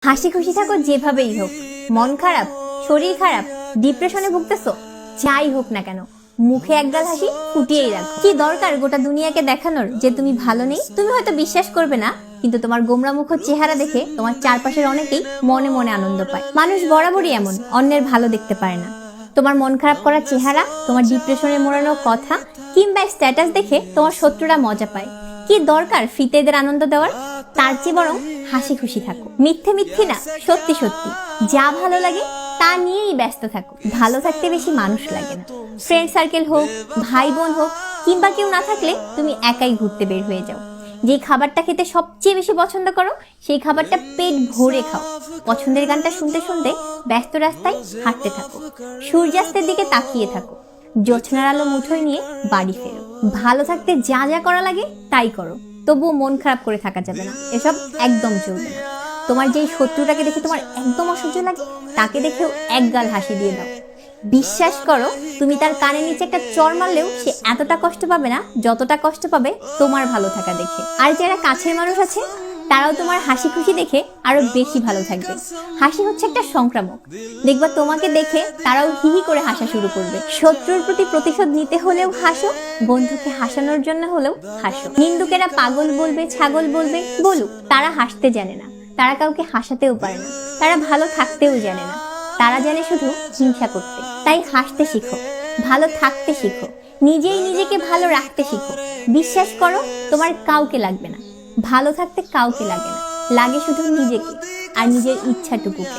হাসি খুশি থাকো যেভাবেই হোক। মন খারাপ, শরীর খারাপ, ডিপ্রেশনে ভুগতেছো, যাই হোক না কেন মুখে একগাল হাসি ফুটিয়েই রাখো। কি দরকার গোটা দুনিয়াকে দেখানোর যে তুমি ভালো নেই? তুমি হয়তো বিশ্বাস করবে না, কিন্তু তোমার গোমরা মুখ চেহারা দেখে তোমার চারপাশের অনেকেই মনে মনে আনন্দ পায়। মানুষ বরাবরই এমন, অন্যের ভালো দেখতে পারে না। তোমার মন খারাপ করা চেহারা, তোমার ডিপ্রেশনে মোড়ানো কথা কিংবা স্ট্যাটাস দেখে তোমার শত্রুরা মজা পায়। কি দরকার ফিতেদের আনন্দ দেওয়ার? তার চেয়ে বরং হাসি খুশি থাকো। মিথ্যে মিথ্যে না, সত্যি সত্যি যা ভালো লাগে তা নিয়েই ব্যস্ত থাকো। ভালো থাকতে বেশি মানুষ লাগে না। ফ্রেন্ড সার্কেল হোক, ভাই বোন হোক, কিংবা কেউ না থাকলে তুমি একাই ঘুরতে বের হয়ে যাও। যে খাবারটা খেতে সবচেয়ে বেশি পছন্দ করো সেই খাবারটা পেট ভরে খাও। পছন্দের গানটা শুনতে শুনতে ব্যস্ত রাস্তায় হাঁটতে থাকো। সূর্যাস্তের দিকে তাকিয়ে থাকো। জোছনার আলো মুঠোয় নিয়ে বাড়ি ফেরো। ভালো থাকতে যা যা করা লাগে তাই করো, তবুও মন খারাপ করে থাকা যাবে না। এসব একদম চলবে না। তোমার যেই শত্রুটাকে দেখে তোমার একদম অসহ্য লাগে তাকে দেখেও একগাল হাসি দিয়ে দাও। বিশ্বাস করো, তুমি তার কানের নিচে একটা চড় মারলেও সে এতটা কষ্ট পাবে না যতটা কষ্ট পাবে তোমার ভালো থাকা দেখে। আর যারা কাছের মানুষ আছে তারাও তোমার হাসি খুশি দেখে আরো বেশি ভালো থাকবে। হাসি হচ্ছে একটা সংক্রামক। দেখবা তোমাকে দেখে তারাও হিহি করে হাসা শুরু করবে। শত্রুর প্রতি প্রতিশোধ নিতে হলেও হাসো, বন্ধুকে হাসানোর জন্য হলেও হাসো। নিন্দুকেরা পাগল বলবে, ছাগল বলবে, বলুক, তারা হাসতে জানে না, তারা কাউকে হাসাতেও পারে না, তারা ভালো থাকতেও জানে না, তারা জানে শুধু হিংসা করতে। তাই হাসতে শিখো, ভালো থাকতে শিখো, নিজেই নিজেকে ভালো রাখতে শিখো। বিশ্বাস করো, তোমার কাউকে লাগবে না, ভালো থাকতে কাউকে লাগে না, লাগে শুধু নিজেকে আর নিজের ইচ্ছাটুকুকে।